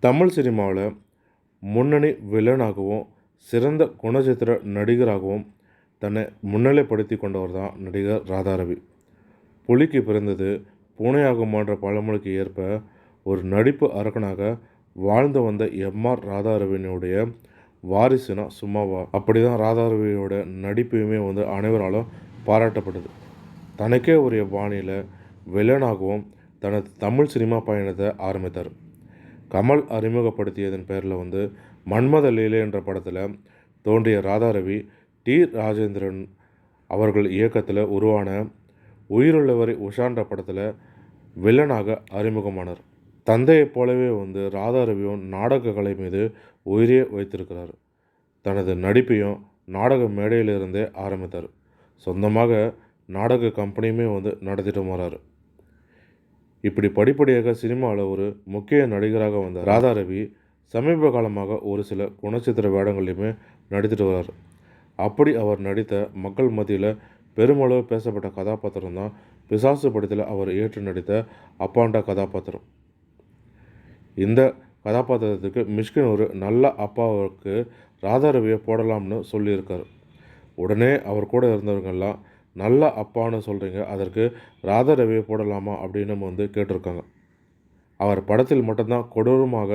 தமிழ் சினிமாவில் முன்னணி வில்லனாகவும் சிறந்த குணச்சித்திர நடிகராகவும் தன்னை முன்னிலைப்படுத்தி கொண்டவர் தான் நடிகர் ராதாரவி. புலிக்கு பிறந்தது பூனையாகுமான்ற பழமொழிக்கு ஏற்ப ஒரு நடிப்பு அரக்கனாக வாழ்ந்து வந்த எம்.ஆர். ராதாரவியினுடைய வாரிசுனா சும்மாவா? அப்படி தான் ராதாரவியோட நடிப்பையுமே அனைவராலும் பாராட்டப்பட்டது. தனக்கே உரிய பாணியில் வில்லனாகவும் தனது தமிழ் சினிமா பயணத்தை ஆரம்பித்தார். கமல் அறிமுகப்படுத்தியதன் பேரில் மன்மத லீலை என்ற படத்தில் தோன்றிய ராதாரவி டி. ராஜேந்திரன் அவர்கள் இயக்கத்தில் உருவான உயிருள்ளவரை உஷான்ற படத்தில் வில்லனாக அறிமுகமானார். தந்தையைப் போலவே ராதாரவியும் நாடக கலை மீது உயிரே வைத்திருக்கிறார். தனது நடிப்பையும் நாடக மேடையிலிருந்தே ஆரம்பித்தார். சொந்தமாக நாடக கம்பெனியுமே நடத்திட்டு வராரு. இப்படி படிப்படியாக சினிமாவில் ஒரு முக்கிய நடிகராக வந்த ராதாரவி சமீப காலமாக ஒரு சில குணச்சித்திர வேடங்களையுமே நடித்துட்டு வரார். அப்படி அவர் நடித்த மக்கள் மத்தியில் பெருமளவு பேசப்பட்ட கதாபாத்திரம் தான் பிசாசு படத்தில் அவர் ஏற்று நடித்த அப்பாண்டா கதாபாத்திரம். இந்த கதாபாத்திரத்துக்கு மிஷ்கின் ஒரு நல்ல அப்பாவுக்கு ராதாரவியை போடலாம்னு சொல்லியிருக்கார். உடனே அவர் கூட இருந்தவங்கெல்லாம் நல்ல அப்பான்னு சொல்கிறீங்க, அதற்கு ராதாரவியை போடலாமா அப்படின்னு கேட்டிருக்காங்க. அவர் படத்தில் மட்டும்தான் கொடூரமாக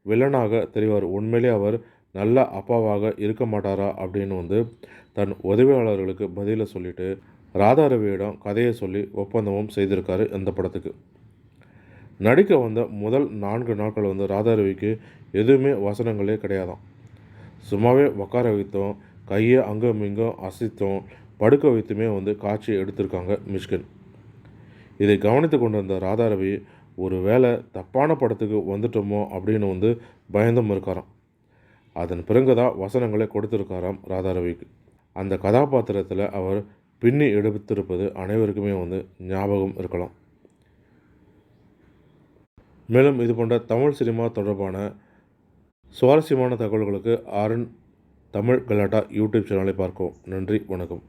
வில்லனாக தெரிவார். உண்மையிலே அவர் நல்ல அப்பாவாக இருக்க மாட்டாரா அப்படின்னு தன் உதவியாளர்களுக்கு பதிலை சொல்லிவிட்டு ராதாரவியிடம் கதையை சொல்லி ஒப்பந்தமும் செய்திருக்காரு இந்த படத்துக்கு. நடிக்க வந்த முதல் 4 நாட்கள் ராதாரவிக்கு எதுவுமே வசனங்களே கிடையாதாம். சும்மாவே உட்கார வைத்தோம், கையை அங்கும் இங்கும் அசைத்தோம், படுக்க வைத்துமே காட்சியை எடுத்திருக்காங்க மிஷ்கின். இதை கவனித்து கொண்டு வந்த ராதாரவி ஒரு வேளை தப்பான படத்துக்கு வந்துட்டோமோ அப்படின்னு பயந்தும் இருக்காராம். அதன் பிறகு தான் வசனங்களை கொடுத்துருக்காராம் ராதாரவிக்கு. அந்த கதாபாத்திரத்தில் அவர் பின்னி எடுத்திருப்பது அனைவருக்குமே ஞாபகம் இருக்கலாம். மேலும் இது போன்ற தமிழ் சினிமா தொடர்பான சுவாரஸ்யமான தகவல்களுக்கு ஆர்என் தமிழ் கலாட்டா யூடியூப் சேனலை பார்க்கவும். நன்றி, வணக்கம்.